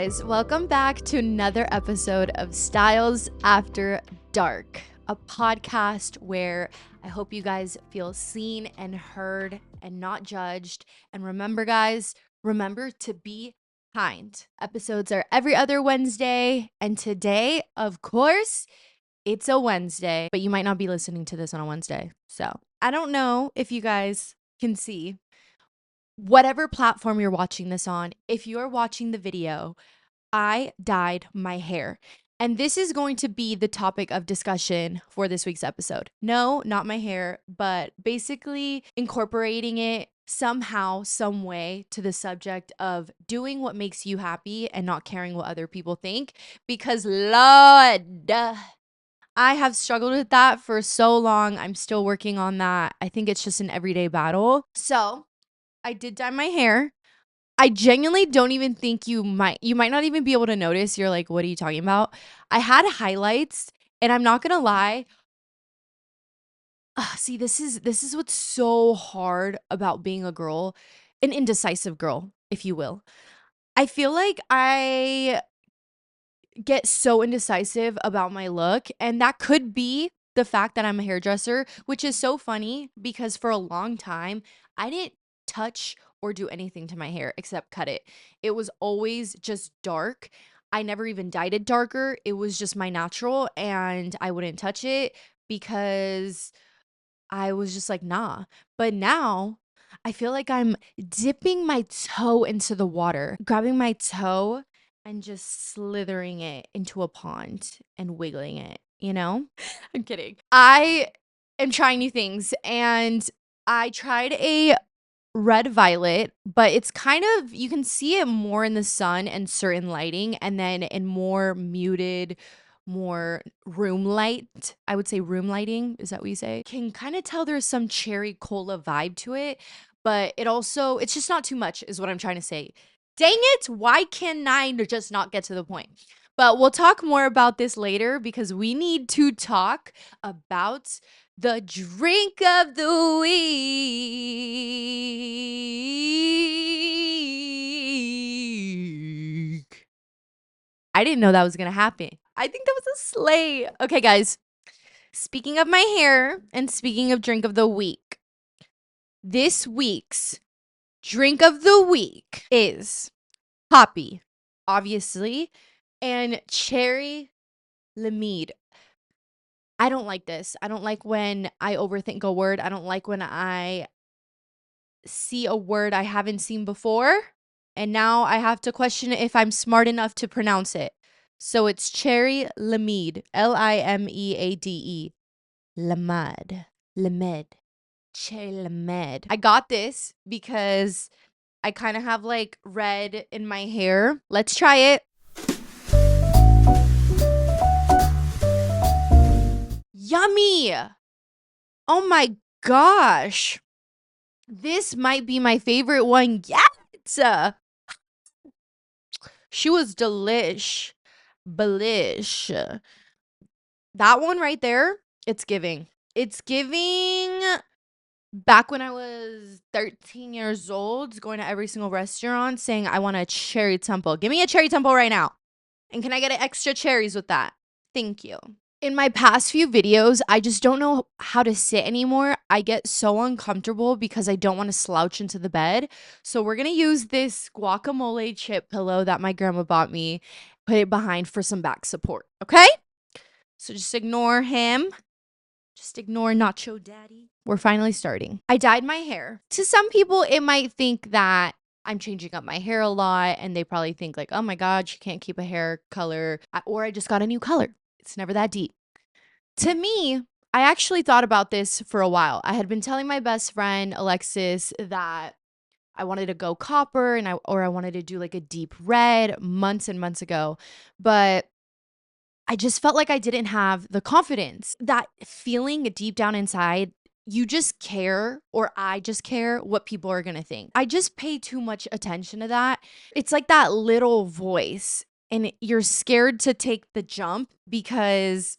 guys, welcome back to another episode of Styles After Dark, a podcast where I hope you guys feel seen and heard and not judged. And remember, guys, remember to be kind. Episodes are every other Wednesday, and today, of course, it's a Wednesday, but you might not be listening to this on a Wednesday. So I don't know if you guys can see whatever platform you're watching this on. If you're watching the video, I dyed my hair. And this is going to be the topic of discussion for this week's episode. No, not my hair, but basically incorporating it somehow, some way to the subject of doing what makes you happy and not caring what other people think. Because, Lord, I have struggled with that for so long. I'm still working on that. I think it's just an everyday battle. So I did dye my hair. I genuinely don't even think you might not even be able to notice. You're like, what are you talking about? I had highlights, and I'm not gonna lie. See, this is what's so hard about being a girl, an indecisive girl, if you will. I feel like I get so indecisive about my look, and that could be the fact that I'm a hairdresser, which is so funny because for a long time I didn't touch or do anything to my hair except cut it. It was always just dark. I never even dyed it darker. It was just my natural, and I wouldn't touch it because I was just like, nah. But now I feel like I'm dipping my toe into the water, grabbing my toe and just slithering it into a pond and wiggling it, you know? I'm kidding. I am trying new things, and I tried a red violet, but it's kind of, you can see it more in the sun and certain lighting, and then in more muted, more room light. I would say room lighting. Is that what you say? Can kind of tell there's some cherry cola vibe to it, but it's just not too much, is what I'm trying to say. Dang it. Why can I just not get to the point? But we'll talk more about this later because we need to talk about the drink of the week. I didn't know that was going to happen. I think that was a slay. Okay, guys. Speaking of my hair and speaking of drink of the week, this week's drink of the week is poppy, obviously, and cherry lemonade. I don't like this. I don't like when I overthink a word. I don't like when I see a word I haven't seen before, and now I have to question if I'm smart enough to pronounce it. So it's cherry lemonade, Limeade, lamad, lamed, cherry lamed. I got this because I kind of have like red in my hair. Let's try it. Yummy. Oh my gosh. This might be my favorite one yet. She was delish. Belish. That one right there, it's giving. It's giving back when I was 13 years old, going to every single restaurant saying, I want a cherry temple. Give me a cherry temple right now. And can I get extra cherries with that? Thank you. In my past few videos, I just don't know how to sit anymore. I get so uncomfortable because I don't want to slouch into the bed. So we're going to use this guacamole chip pillow that my grandma bought me, put it behind for some back support. Okay? So just ignore him. Just ignore Nacho Daddy. We're finally starting. I dyed my hair. To some people, it might think that I'm changing up my hair a lot, and they probably think like, oh my God, she can't keep a hair color, or I just got a new color. It's never that deep. To me, I actually thought about this for a while. I had been telling my best friend, Alexis, that I wanted to go copper and I wanted to do like a deep red months and months ago. But I just felt like I didn't have the confidence. That feeling deep down inside, you just care, or I just care what people are going to think. I just pay too much attention to that. It's like that little voice, and you're scared to take the jump because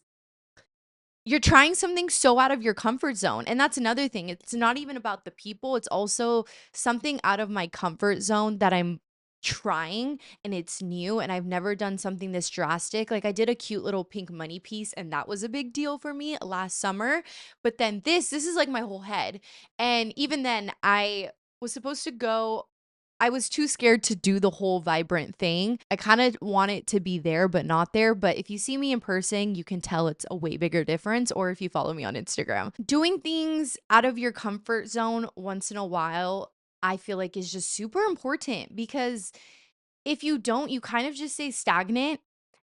you're trying something so out of your comfort zone. And that's another thing. It's not even about the people. It's also something out of my comfort zone that I'm trying and it's new and I've never done something this drastic. Like I did a cute little pink money piece and that was a big deal for me last summer. But then this is like my whole head. And even then I was supposed to go, I was too scared to do the whole vibrant thing. I kind of want it to be there, but not there. But if you see me in person, you can tell it's a way bigger difference. Or if you follow me on Instagram, doing things out of your comfort zone once in a while, I feel like is just super important because if you don't, you kind of just stay stagnant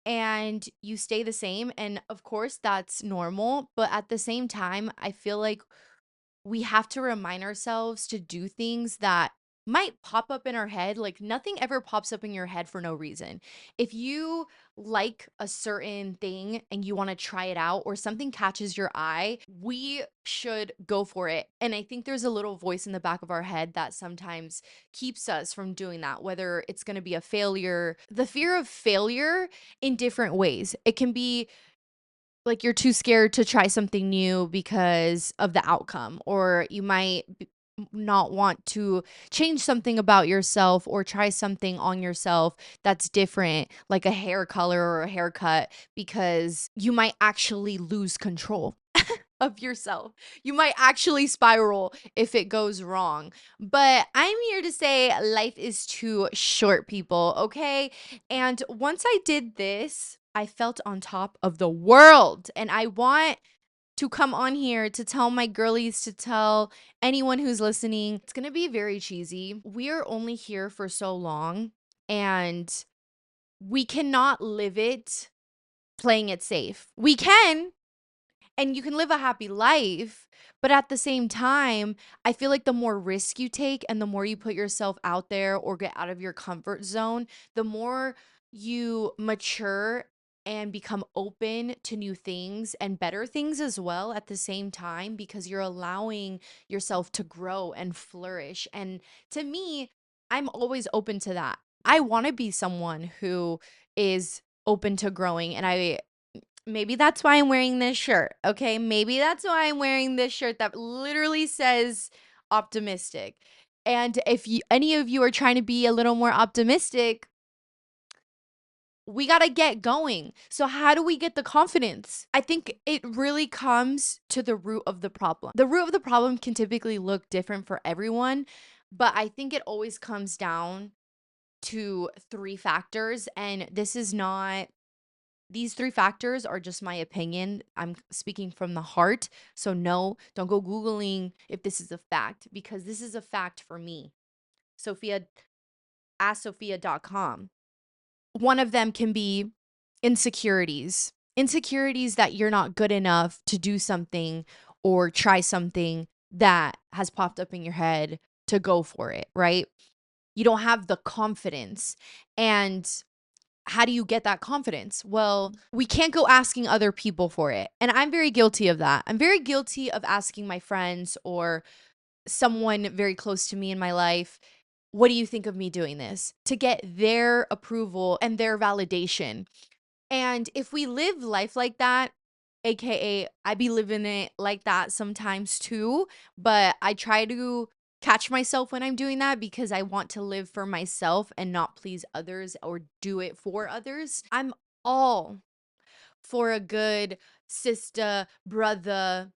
and you stay the same. And of course, that's normal. But at the same time, I feel like we have to remind ourselves to do things that might pop up in our head. Like nothing ever pops up in your head for no reason. If you like a certain thing and you want to try it out or something catches your eye, we should go for it. And I think there's a little voice in the back of our head that sometimes keeps us from doing that, whether it's going to be a failure, the fear of failure in different ways. It can be like you're too scared to try something new because of the outcome, or you might not want to change something about yourself or try something on yourself that's different, like a hair color or a haircut, because you might actually lose control of yourself. You might actually spiral if it goes wrong. But I'm here to say life is too short, people, okay? And once I did this, I felt on top of the world. And I want to come on here to tell my girlies, to tell anyone who's listening, it's going to be very cheesy. We are only here for so long, and we cannot live it playing it safe. We can, and you can live a happy life. But at the same time, I feel like the more risk you take and the more you put yourself out there or get out of your comfort zone, the more you mature and become open to new things and better things as well at the same time, because you're allowing yourself to grow and flourish. And to me, I'm always open to that. I want to be someone who is open to growing, and maybe that's why I'm wearing this shirt. Okay. Maybe that's why I'm wearing this shirt that literally says optimistic. And if any of you are trying to be a little more optimistic, we got to get going. So, how do we get the confidence? I think it really comes to the root of the problem. The root of the problem can typically look different for everyone, but I think it always comes down to three factors. And these three factors are just my opinion. I'm speaking from the heart. So, no, don't go Googling if this is a fact, because this is a fact for me. Sophia, asksophia.com. One of them can be insecurities that you're not good enough to do something or try something that has popped up in your head to go for it, right? You don't have the confidence. And how do you get that confidence? Well, we can't go asking other people for it. And I'm very guilty of that. I'm very guilty of asking my friends or someone very close to me in my life, what do you think of me doing this? To get their approval and their validation. And if we live life like that, AKA, I be living it like that sometimes too, but I try to catch myself when I'm doing that because I want to live for myself and not please others or do it for others. I'm all for a good sister, brother,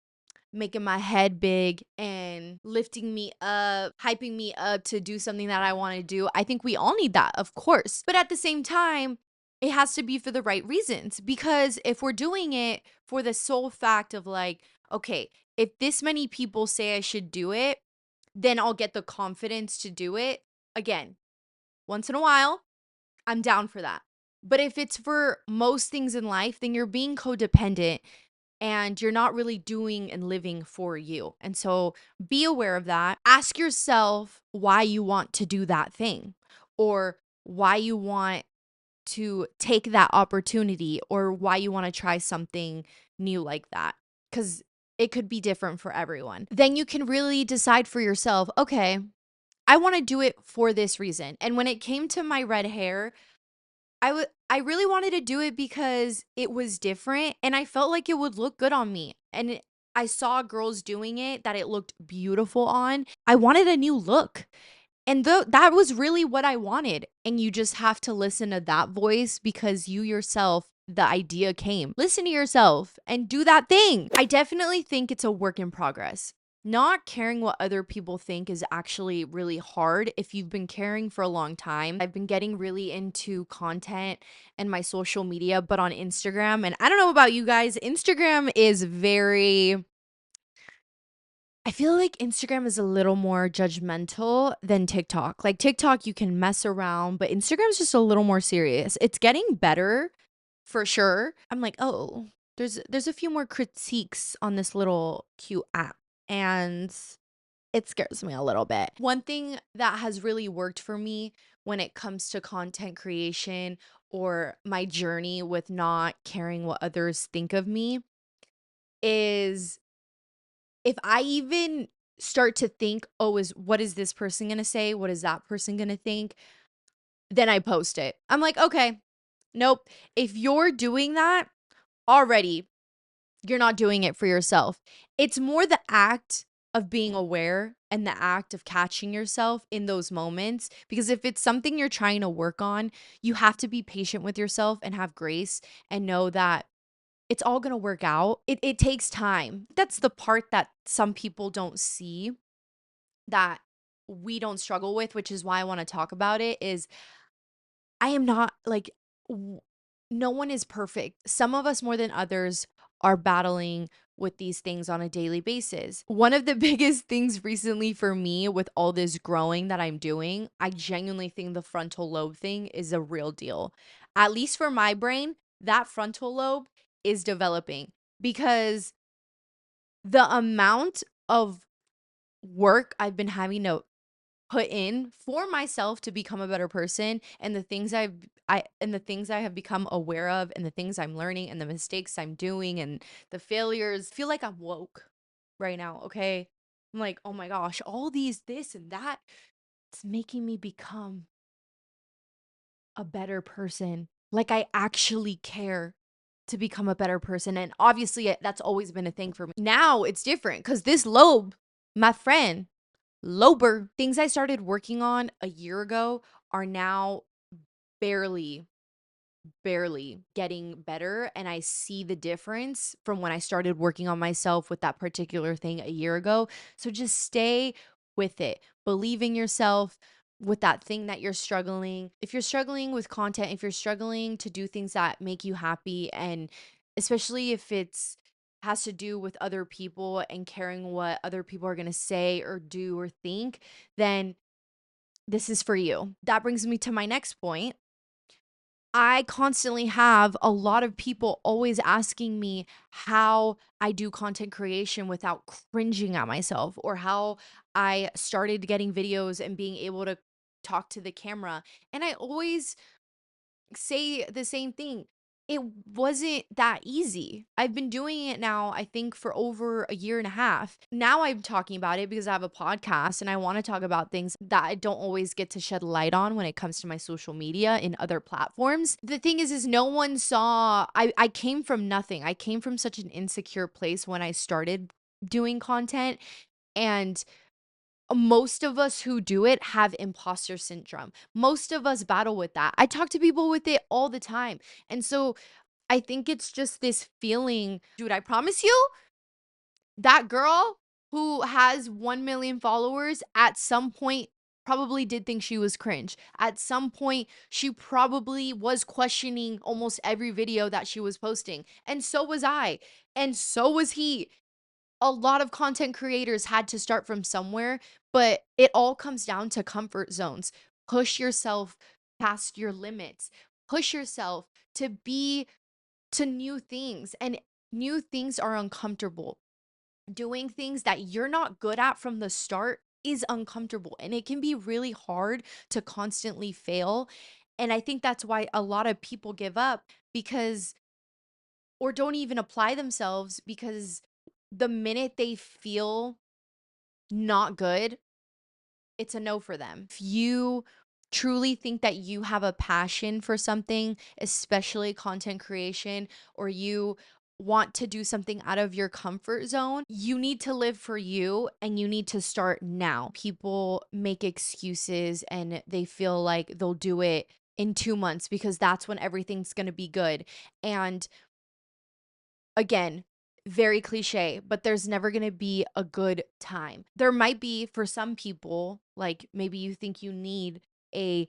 making my head big and lifting me up, hyping me up to do something that I want to do. I think we all need that, of course. But at the same time, it has to be for the right reasons. Because if we're doing it for the sole fact of like, okay, if this many people say I should do it, then I'll get the confidence to do it. Again, once in a while, I'm down for that. But if it's for most things in life, then you're being codependent and you're not really doing and living for you. And so be aware of that. Ask yourself why you want to do that thing, or why you want to take that opportunity, or why you want to try something new like that. Because it could be different for everyone. Then you can really decide for yourself, okay, I want to do it for this reason. And when it came to my red hair, I really wanted to do it because it was different and I felt like it would look good on me. And I saw girls doing it that it looked beautiful on. I wanted a new look. And that was really what I wanted. And you just have to listen to that voice because you yourself, the idea came. Listen to yourself and do that thing. I definitely think it's a work in progress. Not caring what other people think is actually really hard if you've been caring for a long time. I've been getting really into content and my social media, but on Instagram. And I don't know about you guys, Instagram is very, I feel like Instagram is a little more judgmental than TikTok. Like TikTok, you can mess around, but Instagram's just a little more serious. It's getting better for sure. I'm like, oh, there's a few more critiques on this little cute app, and it scares me a little bit. One thing that has really worked for me when it comes to content creation or my journey with not caring what others think of me is if I even start to think, "Oh, is what is this person gonna say? What is that person gonna think?" Then I post it. I'm like, "Okay, nope. If you're doing that already, you're not doing it for yourself." It's more the act of being aware and the act of catching yourself in those moments, because if it's something you're trying to work on, you have to be patient with yourself and have grace and know that it's all gonna work out. It takes time. That's the part that some people don't see, that we don't struggle with, which is why I wanna talk about it, is I am not like w no one is perfect. Some of us more than others are battling with these things on a daily basis. One of the biggest things recently for me with all this growing that I'm doing, I genuinely think the frontal lobe thing is a real deal. At least for my brain, that frontal lobe is developing because the amount of work I've been having to put in for myself to become a better person, and the things I have become aware of, and the things I'm learning, and the mistakes I'm doing, and the failures, feel like I'm woke right now, okay? I'm like, "Oh my gosh, all these this and that, it's making me become a better person." Like I actually care to become a better person, and obviously that's always been a thing for me. Now it's different cuz this lobe, my friend, Lober, things I started working on a year ago are now barely, barely getting better. And I see the difference from when I started working on myself with that particular thing a year ago. So just stay with it. Believe in yourself with that thing that you're struggling. If you're struggling with content, if you're struggling to do things that make you happy, and especially if it's has to do with other people and caring what other people are going to say or do or think, then this is for you. That brings me to my next point. I constantly have a lot of people always asking me how I do content creation without cringing at myself, or how I started getting videos and being able to talk to the camera. And I always say the same thing. It wasn't that easy. I've been doing it now, I think, for over a year and a half. Now I'm talking about it because I have a podcast and I want to talk about things that I don't always get to shed light on when it comes to my social media in other platforms. The thing is no one saw, I came from nothing. I came from such an insecure place when I started doing content. And most of us who do it have imposter syndrome. Most of us battle with that. I talk to people with it all the time. And so I think it's just this feeling, dude, I promise you, that girl who has 1 million followers at some point probably did think she was cringe. At some point, she probably was questioning almost every video that she was posting. And so was I. And so was he. A lot of content creators had to start from somewhere, but it all comes down to comfort zones. Push yourself past your limits. Push yourself to be to new things, and new things are uncomfortable. Doing things that you're not good at from the start is uncomfortable, and it can be really hard to constantly fail. And I think that's why a lot of people give up, because or don't even apply themselves, because the minute they feel not good, it's a no for them. If you truly think that you have a passion for something, especially content creation, or you want to do something out of your comfort zone, you need to live for you and you need to start now. People make excuses and they feel like they'll do it in 2 months because that's when everything's going to be good. And again, very cliche, but there's never going to be a good time. There might be for some people, like maybe you think you need a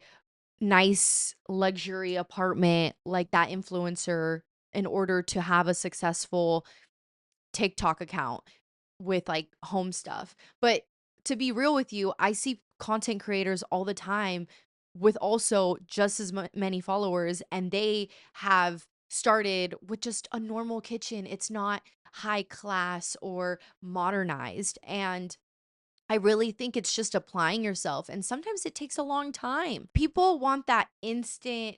nice luxury apartment like that influencer in order to have a successful TikTok account with like home stuff. But to be real with you, I see content creators all the time with also just as many followers, and they have started with just a normal kitchen. It's not high class or modernized. And I really think it's just applying yourself. And sometimes it takes a long time. People want that instant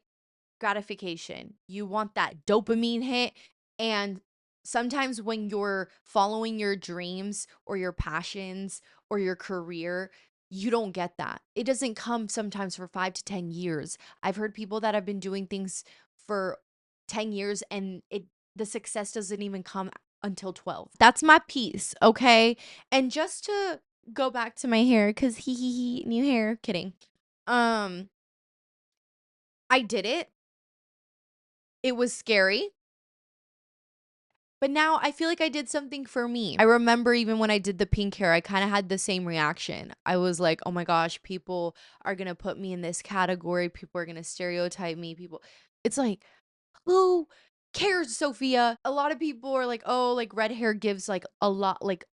gratification. You want that dopamine hit. And sometimes when you're following your dreams or your passions or your career, you don't get that. It doesn't come sometimes for 5 to 10 years. I've heard people that have been doing things for 10 years and the success doesn't even come until 12. That's my piece, okay? And just to go back to my hair, because he, new hair, kidding. Um, I did it. It was scary. But now I feel like I did something for me. I remember even when I did the pink hair, I kind of had the same reaction. I was like, oh my gosh, people are going to put me in this category. People are going to stereotype me. It's like, who cares, Sophia? A lot of people are like, oh, like red hair gives like a lot, like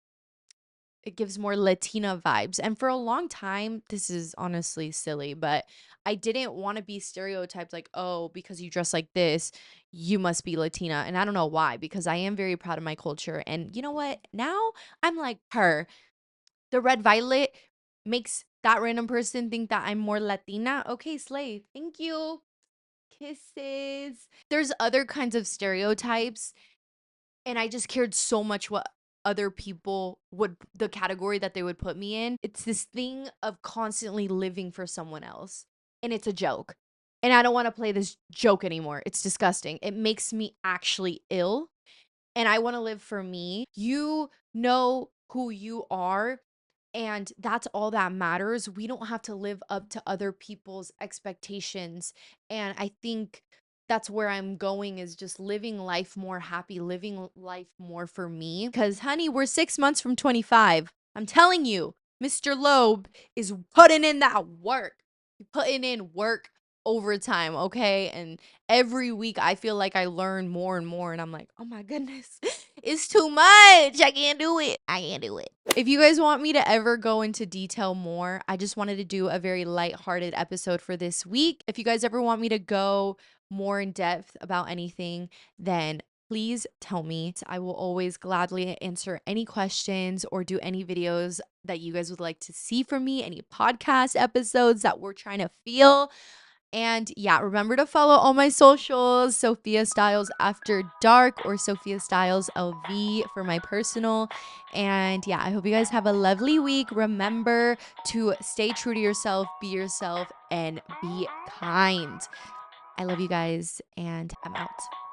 it gives more Latina vibes. And for a long time, this is honestly silly, but I didn't want to be stereotyped like, oh, because you dress like this, you must be Latina. And I don't know why, because I am very proud of my culture. And you know what? Now I'm like her. The red violet makes that random person think that I'm more Latina. Okay, slay. Thank you. Kisses. There's other kinds of stereotypes and I just cared so much what other people would the category that they would put me in. It's this thing of constantly living for someone else. And it's a joke. And I don't want to play this joke anymore. It's disgusting. It makes me actually ill. And I want to live for me. You know who you are. And that's all that matters. We don't have to live up to other people's expectations. And I think that's where I'm going is just living life more happy, living life more for me. Because, honey, we're 6 months from 25. I'm telling you, Mr. Loeb is putting in that work, putting in work overtime, okay? And every week I feel like I learn more and more. And I'm like, oh my goodness, it's too much. I can't do it. I can't do it. If you guys want me to ever go into detail more, I just wanted to do a very lighthearted episode for this week. If you guys ever want me to go more in depth about anything, then please tell me. I will always gladly answer any questions or do any videos that you guys would like to see from me, any podcast episodes that we're trying to feel. And yeah, remember to follow all my socials, Sofia Styles After Dark or Sofia Styles LV for my personal. And yeah, I hope you guys have a lovely week. Remember to stay true to yourself, be yourself, and be kind. I love you guys, and I'm out.